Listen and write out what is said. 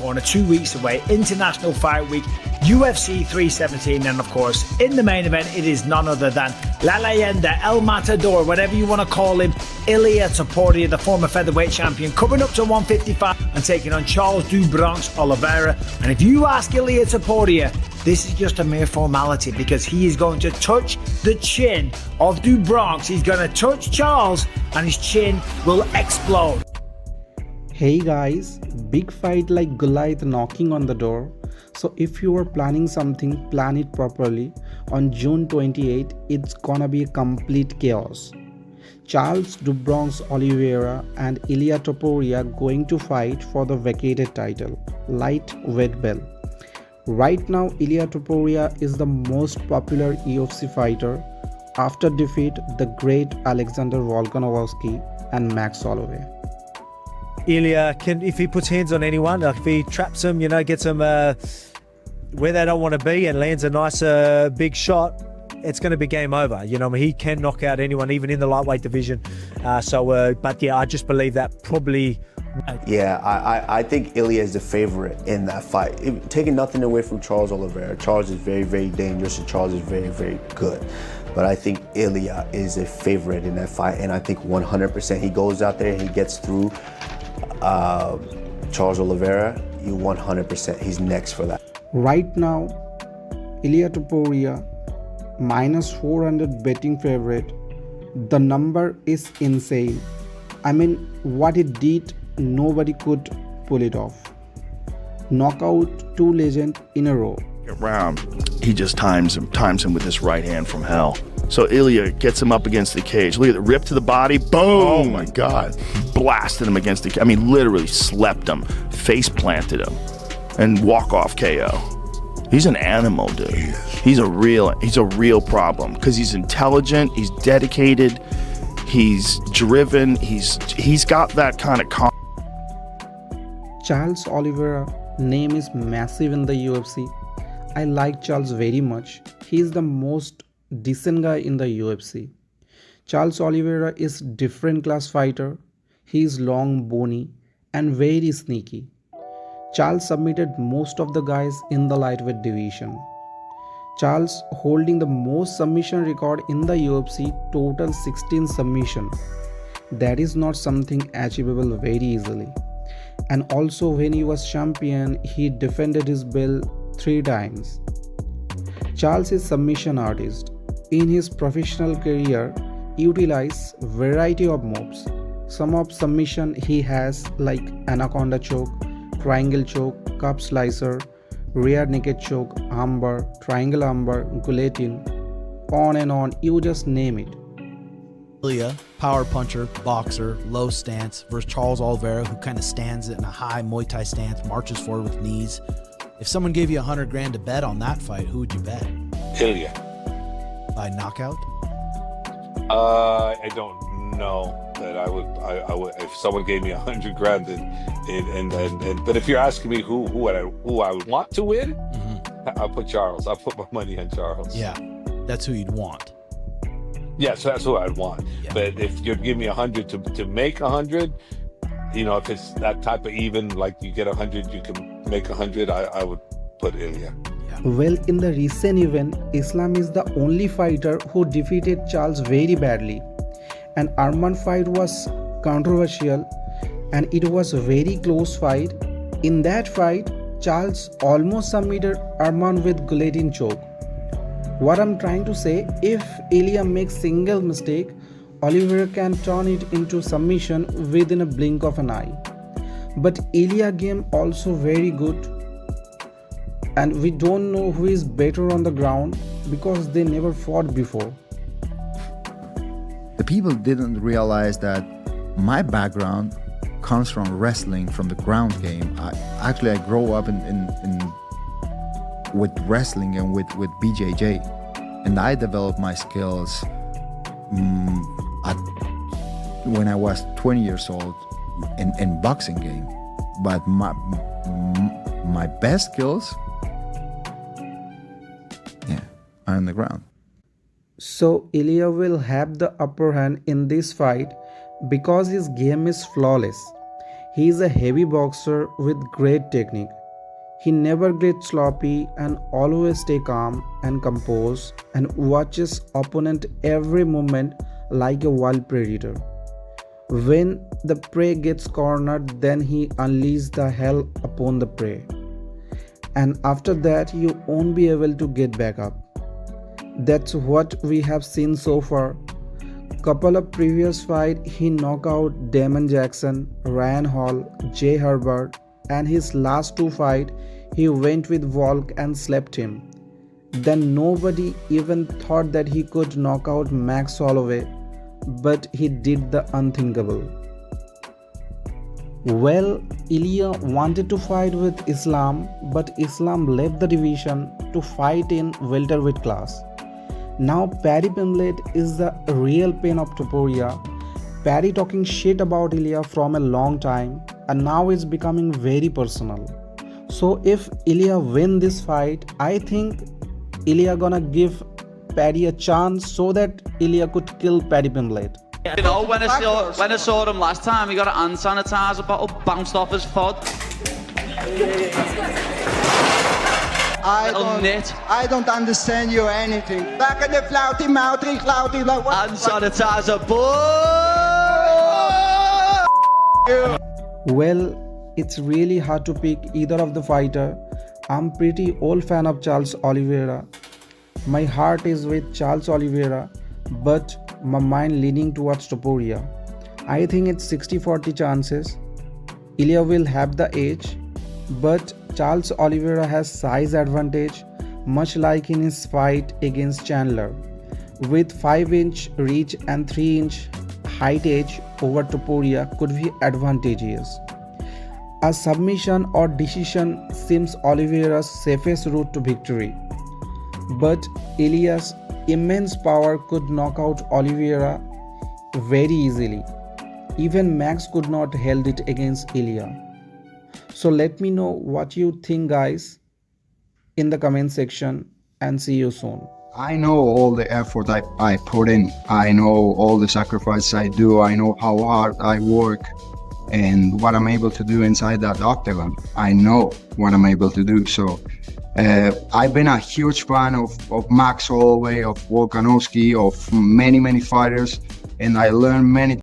corner, 2 weeks away, International Fight Week, UFC 317, and of course, in the main event, it is none other than La Leyenda, El Matador, whatever you want to call him, Ilia Toporia, the former featherweight champion, coming up to 155 and taking on Charles do Bronx Oliveira. And if you ask Ilia Toporia, this is just a mere formality because he is going to touch the chin of do Bronx. He's going to touch Charles and his chin will explode. Hey guys, big fight like Goliath knocking on the door. So if you are planning something, plan it properly. On June 28, it's gonna be a complete chaos. Charles do Bronx Oliveira and Ilia Topuria going to fight for the vacated title, lightweight belt. Right now, Ilia Topuria is the most popular UFC fighter after defeat the great Alexander Volkanovski and Max Holloway. Ilia can, if he puts hands on anyone, like if he traps them, you know, gets them where they don't want to be and lands a nice big shot, it's going to be game over. You know, he can knock out anyone, even in the lightweight division. But yeah, I just believe that probably. Yeah, I think Ilia is the favorite in that fight. Taking nothing away from Charles Oliveira. Charles is very, very dangerous and Charles is very, very good. But I think Ilia is a favorite in that fight, and I think 100% he goes out there and he gets through Charles Oliveira. You 100%, he's next for that. Right now, Ilia Topuria minus 400 betting favorite. The number is insane. I mean, what it did, nobody could pull it off. Knockout 2 legends in a row. Round, he just times him with this right hand from hell. So Ilia gets him up against the cage. Look at the rip to the body. Boom! Oh my God. Blasted him against the cage. I mean, literally slept him, face planted him, and walk off KO. He's an animal, dude. He's a real problem because he's intelligent, he's dedicated, he's driven, he's got that kind of Charles Oliveira name is massive in the UFC. I like Charles very much. He is the most decent guy in the UFC. Charles Oliveira is different class fighter. He is long, bony and very sneaky. Charles submitted most of the guys in the lightweight division. Charles holding the most submission record in the UFC, total 16 submission. That is not something achievable very easily. And also when he was champion, he defended his belt 3 times. Charles is submission artist. In his professional career, utilize variety of moves. Some of submission he has like anaconda choke, triangle choke, cup slicer, rear naked choke, armbar, triangle armbar, guillotine, on and on, you just name it. Ilia, power puncher, boxer, low stance versus Charles Oliveira, who kind of stands in a high Muay Thai stance, marches forward with knees. If someone gave you $100 grand to bet on that fight, who would you bet? Ilia. By knockout? I don't know that I would if someone gave me $100 grand and but if you're asking me who I would want to win, I'll put Charles. I'll put my money on Charles. Yeah, that's who you'd want. Yeah, so that's who I'd want. Yeah. But if you'd give me 100 to make 100, you know, if it's that type of even, like you get 100, you can make 100, I would put Ilia. Well, in the recent event, Islam is the only fighter who defeated Charles very badly. And Arman fight was controversial and it was a very close fight. In that fight, Charles almost submitted Arman with guillotine choke. What I'm trying to say, if Ilia makes single mistake, Oliveira can turn it into submission within a blink of an eye. But Ilia game also very good. And we don't know who is better on the ground because they never fought before. The people didn't realize that my background comes from wrestling, from the ground game. I grew up with wrestling and with BJJ, and I developed my skills when I was 20 years old in boxing game. But my best skills, are on the ground. So Ilia will have the upper hand in this fight because his game is flawless. He is a heavy boxer with great technique. He never gets sloppy and always stay calm and composed and watches opponent every movement like a wild predator. When the prey gets cornered, then he unleashes the hell upon the prey. And after that, you won't be able to get back up. That's what we have seen so far. Couple of previous fight, he knocked out Damon Jackson, Ryan Hall, Jay Herbert, and his last two fight, he went with Volk and slept him. Then nobody even thought that he could knock out Max Holloway, but he did the unthinkable. Well, Ilia wanted to fight with Islam, but Islam left the division to fight in welterweight class. Now Paddy Pimblett is the real pain of Toporia. Paddy talking shit about Ilia from a long time, and now it's becoming very personal. So if Ilia win this fight, I think Ilia gonna give Paddy a chance so that Ilia could kill Paddy Pimblett. You know, when I saw him last time, he got an hand sanitizer bottle bounced off his foot. I don't understand you anything. Back in the flouty mouthy, like what? Hand sanitizer, boy! Well, it's really hard to pick either of the fighter. I'm pretty old fan of Charles Oliveira. My heart is with Charles Oliveira, but my mind leaning towards Toporia. I think it's 60-40 chances. Ilia will have the edge, but Charles Oliveira has size advantage, much like in his fight against Chandler, with 5-inch reach and 3-inch height edge over Toporia could be advantageous. A submission or decision seems Oliveira's safest route to victory, but Ilia's immense power could knock out Oliveira very easily. Even Max could not held it against Ilia. So let me know what you think, guys, in the comment section, and see you soon. I know all the effort I put in. I know all the sacrifice I do. I know how hard I work and what I'm able to do inside that octagon. I know what I'm able to do. So I've been a huge fan of Max Holloway, of Volkanovski, of many fighters, and I learned many